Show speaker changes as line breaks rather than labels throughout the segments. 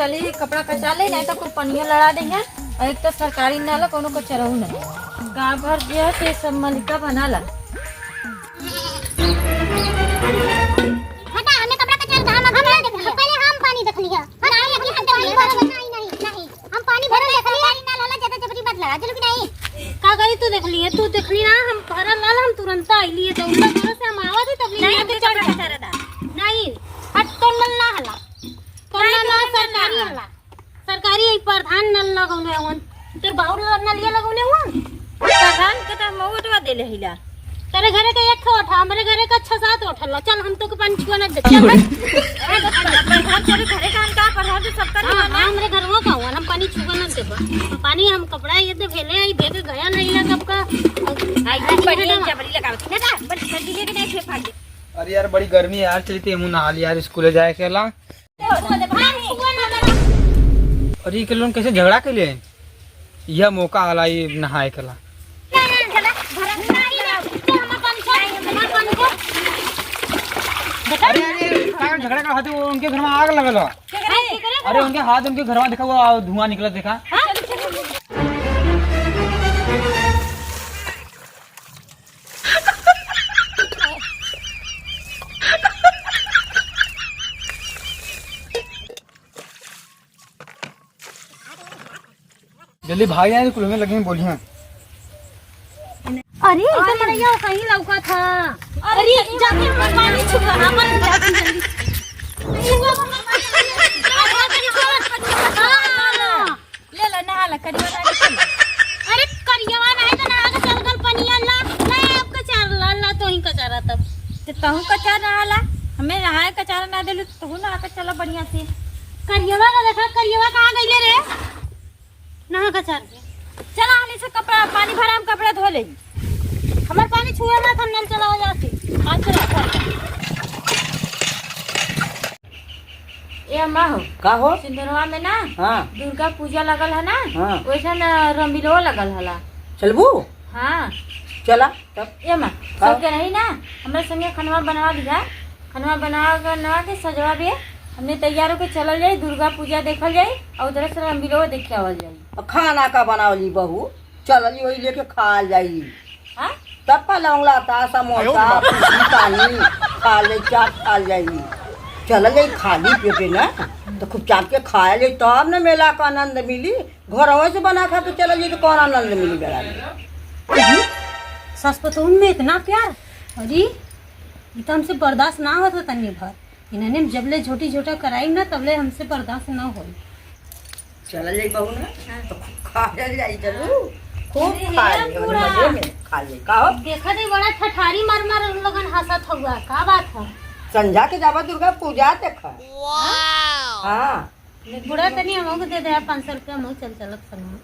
चली कपड़ा कचा ले, नहीं तो कोई पनिया लड़ा देंगे। और एक तो सरकारी नाला कोनो को चरहू नहीं, गाँव भर जो है ते सब मलिका बनाला।
हटा हमें कपड़ा कचा हम पहले हम पानी देख लिया नहीं हम पानी भर देख लिया नाल होला ज्यादा जबरी बदला चलो कि नहीं
का गई तू देख ली है, तू देख ली ना हम भरल लाल हम तुरंत आई लिए तो उल्टा घर से हम आवा थे तब
नहीं तो कपड़ा कचा रहा
नहीं हट तो नल ना हला तो ना सरकारी हला सरकारी एक प्रधान नल लगौले हवन तेरे बाउर नल ये लगौले हवन
प्रधान के तो मौतवा देले हिला।
तेरे घरे का एक ठो उठा हमारे घरे का 6-7 उठल चल हम तो के पानी छुआ ना दे
प्रधान तेरे घरे का का प्रधान तो सबका
हां हमरे घरवा का हुआ हम पानी छुआ ना दे पानी हम कपड़ा ये दे भेले आई भेग गया नहीं ना कब का
आई बढ़िया जबरी लगावत ना बड़ी सर्दी लेके नहीं फे फाड़।
अरे यार बड़ी गर्मी है यार, चलते हम नहा लिया यार, स्कूल जाए के ला। अरे के लोग कैसे झगड़ा के लिए यह मौका आला ये नहाए के ला। अरे अरे झगड़ा का हाथ उनके घर में आग लगल। अरे उनके हाथ उनके घर में देखा वो धुआं निकला देखा। जल्दी भाग जाए स्कूल में लगे बोलिए।
अरे इधर मरैया कहीं लौका था। अरे जाके हम पानी छुआ हमर जाके जल्दी
ले ला नहा ला करिया ना।
अरे करियावा नहीं तो नहा के चल गल पनिया ला नहीं आपका चार ला तो ही कचारा तब
ते तहू कचा नहाला हमें नहाए कचारा ना देलू तू नहा के चला बढ़िया से।
करियावा का देखा करियावा कहां गइले रे नहा कचार के
चला हाली से कपड़ा पानी भरा हम कपड़ा धो ले।
हमार पानी छुआ ना था नल चलाओ जाती आज चला
ए अम्मा हो
का हो
सिंदरवा में ना
हाँ
दुर्गा पूजा लगल है ना
हाँ
वैसा ना रंबिलो लगल हला।
चलबू
हाँ
चला तब
ए अम्मा सब के नहीं ना हमारे संगे खनवा बनवा दिया, खनवा बनवा के सजवा भी हमने तैयार होके चलल जाए दुर्गा पूजा देखल जाए और उधर से रंबिलो देखे आवल जाए।
खाना का बनावली बहू चलली वही लेके खा जाई।
हाँ
तब का लौंगला था समोसा पानी खा ले चाट खा जाई। चल जाई खाली पेटे ना तो खूब चाट के खा ले तब न मेला का आनंद मिली। घर से बना खा तो चल जाई तो कौन आनंद मिली बेला में।
सस पतोन में इतना प्यार अरे ये तो हमसे बर्दाश्त ना होता तन्नी भर इन्होंने जबले झोटी झोटा कराई ना तबले हमसे बर्दाश्त ना हो।
चल जाई बहू ना तो खूब खा जाई चलो खूब खा ले मजे में खा ले का हो
देखा दे बड़ा ठठारी मार मार लगन हंसत हुआ का बात है
संझा के जावा दुर्गा पूजा देखा। हाँ
बुढ़ा तनी हमको दे दे 500 रुपया हम चल चलत सनू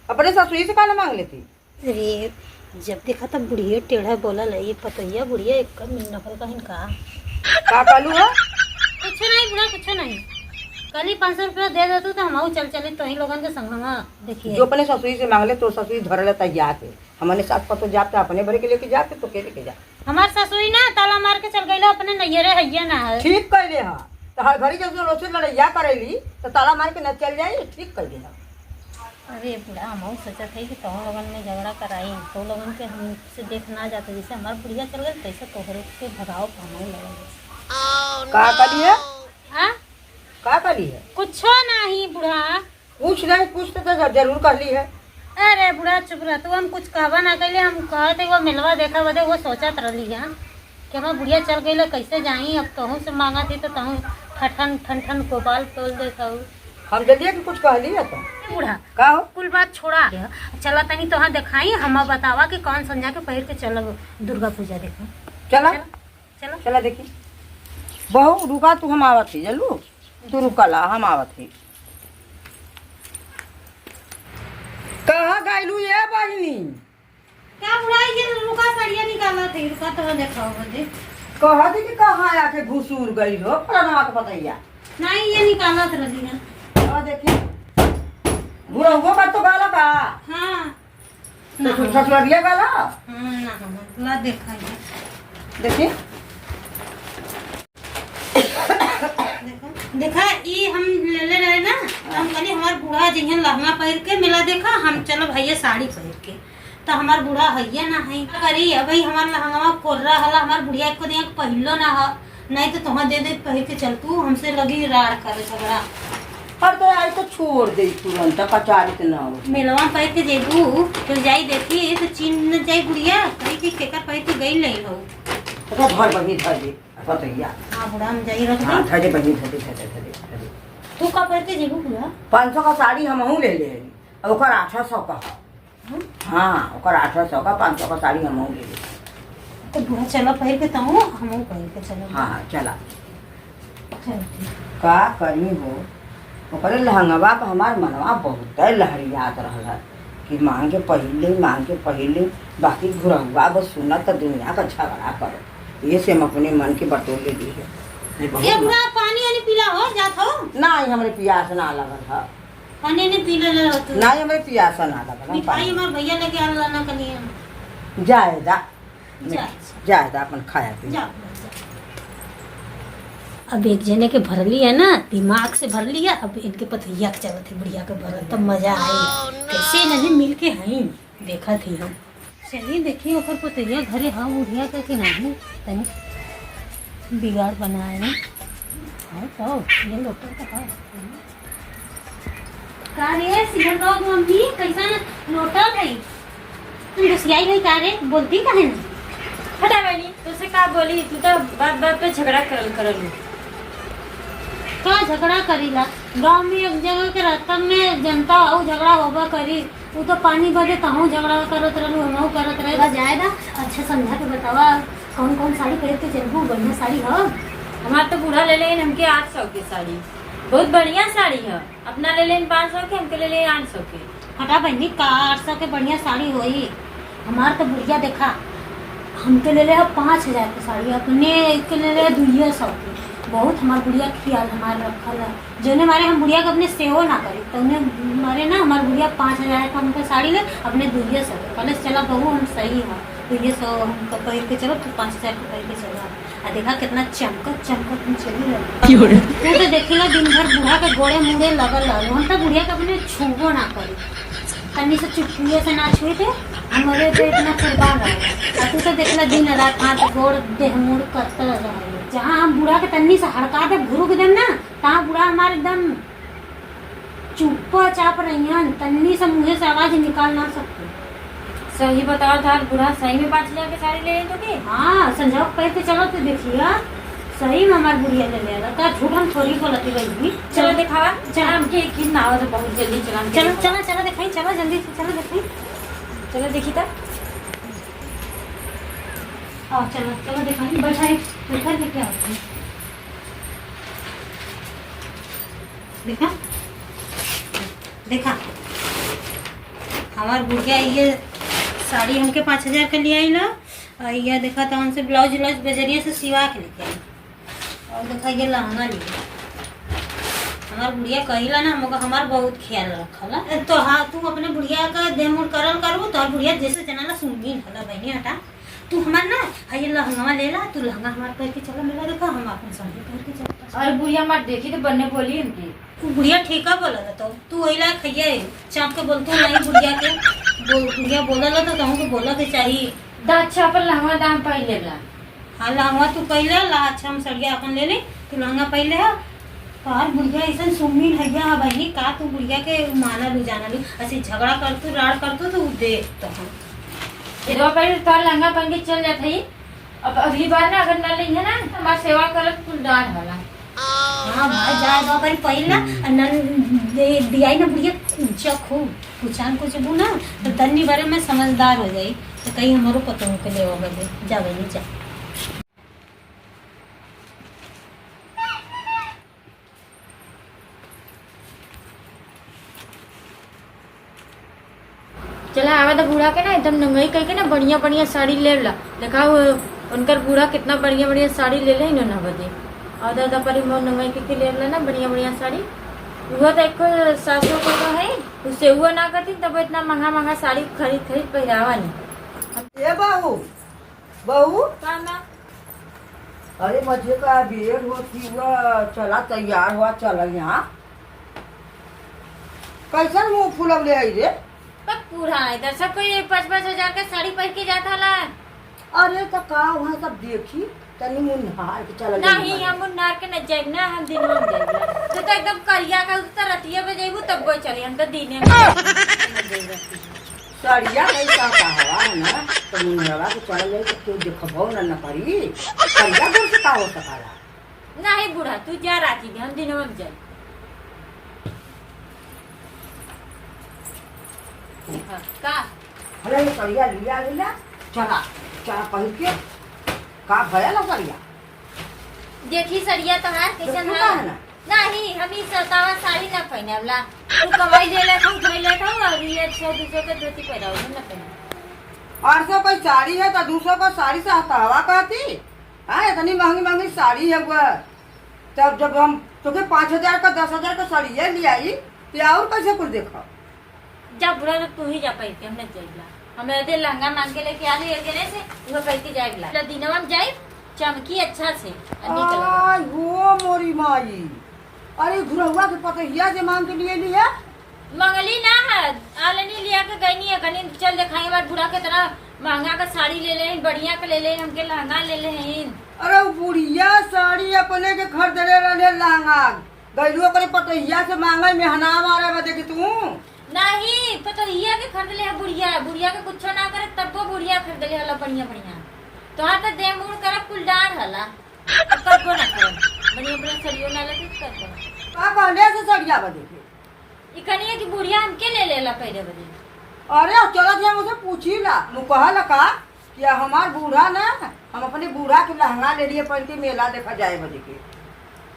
अपने ससुरी से काना मांग लेती।
अरे जब देखा तब बुढ़िया टेढ़ा बोला ले ये पतैया बुढ़िया एक नकल का हिनका
का कालू है
कुछ नहीं बुढ़ा कुछ नहीं कल ही 500 रुपया दे देते तो हम चल चले तो ही लोगन के संग देखिए
जो अपने ससुरी से मांग ले तो ससुरी धर लेता जाके हमारे साथ पतो जाते अपने भरे के लेके जाते तो के लेके जा।
हमार ससुरी ना ताला मार के चल गई अपने नैयरे हैया ना है
ठीक कर ले हाँ तो हर घड़ी जब रोसे लड़ैया करेली तो ताला मार के न चल जाए ठीक कर दे।
अरे बुढ़ा हम सोचा थे कि तुम लोगन में झगड़ा कराई तो लोगन के हमसे देख ना जाते जैसे हमार बुढ़िया चल गई तैसे तोहरे के भगाओ पाना लगे।
का करी है
हाँ
का करी है
कुछ नहीं बुढ़ा
पूछ नहीं पूछते तो जरूर कर ली है।
अरे बुढ़ा चुप रह तू हम कुछ कहवा ना कैले हम कहते वो मिलवा देखा बदे वो सोचत रही है कि हमार बुढ़िया चल गई कैसे जाई अब तहूँ से मांगा थी तो तहूँ ठठन ठन ठन गोपाल तोल देता हूँ
हम जल्दी कि कुछ कह ली है तो
बूढ़ा
का हो
कुल बात छोड़ा चला तनी तो दिखाई हम बतावा कि कौन संजा के पहिर के चलो दुर्गा पूजा देखो।
चला
चलो
चला देखी बहू रुका तू हम आवत थी जल्लू तू रुकला हम आवत थी। कहाँ गइलू ये बहिनी
क्या बुढ़ा ये रुका सड़िया निकाला थे रुका तो देखाओ बदे
कहा थी कि कहाँ आके घुसूर गई हो प्रणवा के बताइया
नहीं ये निकाला था रही है
देखी बुरा हुआ बात तो गाला का
हाँ
तो ससुरिया गाला
ना ला देखा
देखी
देखा ये हम ले रहे ना हम कहली हमार बूढ़ा जिहन लहंगा पहिर के मेला देखा, हम चलो भैया साड़ी पहिर के, तो हमार बूढ़ा हैया ना है करी है भाई, हमार लहंगा कोर्रा हला, हमार बुढ़िया को दिया पहिलो ना है, नहीं तो तुहाँ दे दे पहिर के चल, तू हमसे लगी राड़ करे झगड़ा।
पर तो आई तो छोड़ दे तुरंत कचारित ना हो।
मेलवा पहिर के जेबू तो जाई देखी तो चीन न जाई बुढ़िया कही कि केकर पहिर के गई नहीं हो।
तो धर बही धर दे पतैया।
हाँ बुढ़ा हम जाई रख
हाँ
दे।
धर दे बही धर दे।
तू का पहिर के जेबू बुढ़ा?
500 का साड़ी हमहू ले ले और ओकर 800 का। हाँ ओकर 800 का 500 का साड़ी हमहू ले ले।
तो बुढ़ा चलो पहिर के तहु हमहू पहिर के चलो।
हाँ चला
चल
का करी हो ओकरे लहंगवा पर हमार मनवा बहुत लहरियात रहल कि मांग के पहले बाकी घुरहुआ बस सुना तो दुनिया का झगड़ा करो, ये से हम अपने मन के बटोर ले दी है।
ये बुढ़ा पानी वानी पीला हो जात हो?
ना हमरे प्यास ना लगल है।
पानी नहीं पीले ले हो
ना हमरे प्यास ना लगल
मिठाई हमार भैया लेके आला ना कनिया।
जायदा जायदा अपन खाया पी।
जा अब एक जने के भरली है ना, दिमाग से भर लिया, अब इनके पथैया के चलत है बुढ़िया के भरल, तब मजा आई कैसे नहीं मिल के हई देखा थी हम। चलिए देखिए ओकर पथैया घरे हाँ बुढ़िया का कि नहीं तनी बिगाड़ बनाए ना। हाँ तो ये लोटर का है का रे सिंगल रोग मम्मी कैसा लोटर है तुम घुसियाई गई का रे बोलती काहे ना?
हटा वाली तुझसे का बोली, तू तो बात पे झगड़ा करल
का झगड़ा करीला? गांव में एक जगह के रास्ता में जनता और झगड़ा होबा करी, वो तो पानी बदे तहु झगड़ा करत रहलू हमहू करत रहेगा। जाएगा अच्छा समझा के बतावा कौन कौन साड़ी पहन के चलबू? बढ़िया साड़ी हो।
हमार तो बूढ़ा ले लेन हमके 800 की साड़ी, बहुत बढ़िया साड़ी है। अपना ले लेन 500 के, हमके ले लेन 800 के।
हटा बहनी का 800 के बढ़िया साड़ी होई। हमार तो बुढ़िया देखा हमके ले ले 5000 की साड़ी, अपने के ले ले 200 की। बहुत हमार बुढ़िया ख्याल हमार रखल है, जोने मारे हम बुढ़िया के अपने सेहो ना करी तो उन्हें मारे ना हमार बुढ़िया 5000 का हमको साड़ी ले अपने 200 के कहले चला बहू हम सही है 200 हमको पहिर के चलो, तू 5000 के पहिर के चलो। आ देखा कितना चमकत तुम चली रही तू तो देखिएगा दिन भर बुढ़ा के गोड़े मुड़े लगल रहो। हम तो बुढ़िया के अपने छूबो ना करी, तनी से चुटकियों से ना छुए थे हमारे पे इतना कुर्बान रहे। तू तो देखला दिन रात हाथ गोड़ देह मुड़ करते रहे। जहाँ हम बुढ़ा के तन्नी से हड़का दे घुरुक देम ना, तहाँ बुढ़ा हमारे एकदम चुप्पा चाप रही हैं, तन्नी से मुँह से आवाज निकाल ना सकते।
सही बताओ था बूढ़ा सही में 5000 की साड़ी ले लें तो के?
हाँ संजो कहते चलो तो देखिएगा सही में हमारे बुढ़िया ले ले का झूठ हम थोड़ी बोलती गई।
चलो दिखावा, चलो हमके एक ही ना हो तो बहुत जल्दी चला।
चलो दिखाई, चलो जल्दी से चलो दिखाई,
चलो देखी तब
आओ चलो दिखाई। बैठाई बैठा के क्या होता है देखा हमार बुढ़िया ये साड़ी हमके 5000 के लिए आई ना, और यह देखा था उनसे ब्लाउज बजरिया से सिवा के लेके आई, और देखा ये लहंगा लिया। हमार बुढ़िया कहिला ना हमको हमार बहुत ख्याल रखला। तो हाँ तू अपने बुढ़िया का देमुड़ करल करबू तो बुढ़िया जैसे जनाला सुनगी हला बहनी हटा तू हमार ना ये लहंगा ले ला, तू लहंगा हमार पहन के चलो मेला देखा हम अपन साड़ी पहन के चलो।
और बुढ़िया मत देखी तो बनने बोली उनकी
तू बुढ़िया ठीक है बोला तो तू वही ला खैया चाप के बोलतू नहीं बुढ़िया के बुढ़िया बोला तो कहूँ के बोला के चाहिए
दा अच्छा अपन लहंगा दाम पाई लेला।
हाँ लहंगा तू पहले ला, अच्छा हम सड़िया अपन ले ले, तू लहंगा पहले है कार बुढ़िया ऐसा सुमीन हैया बहनी का तू बुढ़िया के माना लू जाना लू ऐसे झगड़ा करतू राड़ करतू तो देख तो हम
इधर पहले तो लहंगा पहन के चल जाते ही। अब अगली बार ना अगर ना ली है ना तो हमारी सेवा करत कुल डांट होला।
हाँ भाई जा बाबा पहला नन दियाई ना बुढ़िया ऊंचा खूब पूछान कुछ बू ना तो तन्नी बारे में समझदार हो जाई तो कहीं हमारो पता हो के ले होगा जा बहनी जा।
चला आवा तो बूढ़ा के ना एकदम नंगई करके ना बढ़िया बढ़िया साड़ी ले ला। देखा वो उनकर बूढ़ा कितना बढ़िया बढ़िया साड़ी ले ले ना बदे और दादा पर नंगई करके ले ला ना बढ़िया बढ़िया साड़ी। वो तो एक 700 का है, उससे हुआ ना करती तब इतना महंगा साड़ी खरीद पहरावा नहीं।
ए बहू
का ना
अरे मजे का बेर होती हुआ चला तैयार हुआ चल यहाँ कैसन मुंह फूलब ले आई रे?
पर पूरा इधर सब कोई 5-5 हजार का साड़ी पहन के जाता ला।
अरे तो का वहाँ सब देखी तनी मुन्हार के चल
नहीं हम मुन्नार के न जाइब ना, हम दिन में जाइब। तो एकदम करिया का उत्तर रतिया में जाइबू तब वो चली, हम तो दिने में जाइब।
सड़िया कैसा का हवा है ना तो मुन्हरवा के चल जाए तो क्यों देखबो न करी सड़िया दूर से का हो सकाला।
नहीं बूढ़ा तू जा राती में, हम दिन में जाइब। का
अरे ये सड़िया लिया लिया चला चला पहन के का भया ना सड़िया
देखी सड़िया तोहार कैसन
देखू का है
है
ना?
नहीं हम ई सतावा साड़ी ना पहनेवला। तू कमाई ले ले हम धोई ले खाऊ और ये 100-200 के धोती पहनाऊ ना पहने।
800 का साड़ी है तो 200 का साड़ी से हवा कहती हाँ इतनी महंगी महंगी साड़ी है वो। तब जब हम तुके 5000 का 10,000 का साड़ी है ले आई तो और कैसे कुछ देखो।
जा बुढ़ा तो तू ही जा पहन के, हमने जाइबला। हमें दे लहंगा मांग के लेके आ रही है से वो पहन के जाइबला। दिनवा में जाइब चमकी अच्छा से निकल।
आई हो मोरी माई अरे घुरहुआ के पतहिया से मांग के लिए लिया
मंगली ना है आलनी लिया के गई नहीं है कहीं चल दिखाई बार बुढ़ा के तरह महंगा का साड़ी ले ले बढ़िया का ले ले हमके लहंगा ले ले।
अरे वो बुढ़िया साड़ी अपने के खरीदले रहे लहंगा गैलुआ करे पतहिया से मांगे मेहना मारे बदे कि तू
नहीं पतोहिया के खरीद ले है बुढ़िया, बुढ़िया के कुछ ना करे तब वो बुढ़िया खरीद ले हला बढ़िया बढ़िया। तो हाँ तो दे मुड़ कर कुल डार हला तब वो ना करे बढ़िया बढ़िया सड़ियों ना लगे करते
का कहले से सड़िया बदे के
इकनी है कि बुढ़िया हमके ले लेला पहले बदे।
अरे चलो जी हम उसे पूछी ला नु कहला का कि हमार बूढ़ा ना हम अपने बूढ़ा के लहंगा ले लिए पहन के मेला देखा जाए बदे के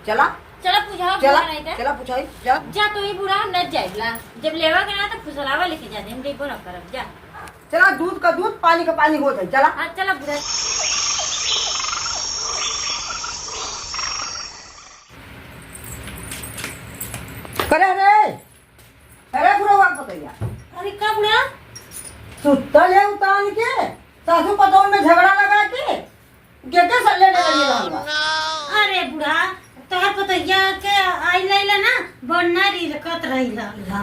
चला
चला पूछा
चला
नहीं था
चला पूछाई जा
जा तो ही बुढ़ा हम न जाइबला। जब लेवा के ना तो फुसलावा लेके जा दे हम देखो ना करब जा।
चला दूध का दूध पानी का पानी हो जाए चला।
हाँ चला बुढ़ा
करे रे अरे बुढ़वा बताइया
अरे का बुढ़ा
सुतल है उतान के सासू पतों में झगड़ा लगा के सल्ले ले लिए लहंगा।
अरे बुढ़ा तोहर पतैया के आई लैला ना बढ़ना रिरकत रहिला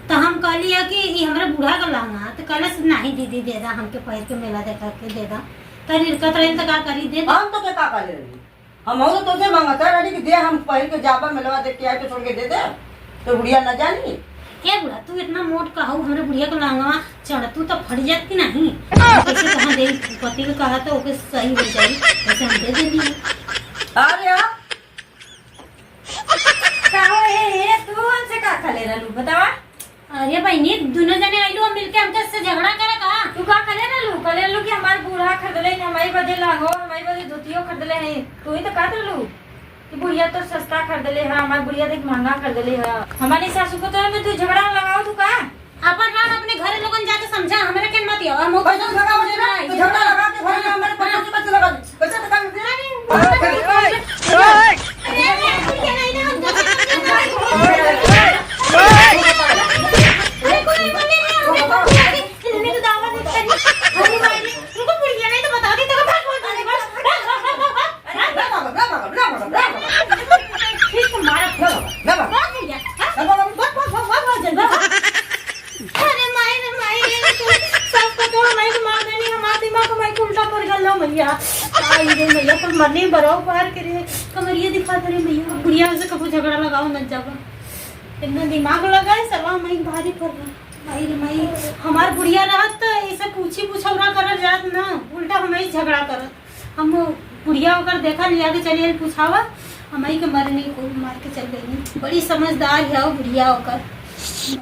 तो हम कहली है कि ई हमरा बूढ़ा का लहंगा तो कहले से नहीं दीदी दे दा हमके पहिर के मेला देखा के दे दा तो रिरकत रही तो का करी दे दा।
हम तो क्या का ले रही हम तो तुझे मांगता रही कि दे हम पहन के जाबा मिलवा देख के आए तो छोड़ के दे दे तो बुढ़िया न जानी।
हे बुढ़ा तू इतना मोट कहू हमरे बुढ़िया का लहंगा चढ़ तू तो फट जात की नहीं कैसे कहाँ दे पति के कहा तो ओके सही हो जाई ऐसे हम दे देंगे।
अरे
तू हमसे का खले रहलू बतावा।
अरे बहनी दोनों जने आइलू हम मिलके हमके से झगड़ा करे कहा
तू का खले रहलू कि हमारे बूढ़ा खरीदले हमारी बदे लहंगो हमारी बदे धोतियो खरीदले है। तू ही तो कहत रहलू कि बुढ़िया तो सस्ता खरीदले है हमारी बुढ़िया देख महंगा खरीदले है। हमारी सासू को तो में तू झगड़ा लगाओ तू का
अपन रात अपने घरे लोगन जाके समझा हमरा के मत यो हम
पैसा लगा मुझे ना तो झगड़ा लगा के घर में हमारे पैसा से पैसा लगा पैसा लगा
मरने बरो पार करे कमरिया दिखा दे भैया बुढ़िया से कबू झगड़ा लगाओ न जाओ इतना दिमाग लगाए सवा मई भारी पड़ रहा भाई रे मई हमार बुढ़िया रहत तो ऐसे पूछी पूछौरा कर जात ना उल्टा हमें झगड़ा करत हम बुढ़िया होकर देखा लिया के चलिए पूछावा हमारी के मरने को मार के चल गई बड़ी समझदार है बुढ़िया होकर।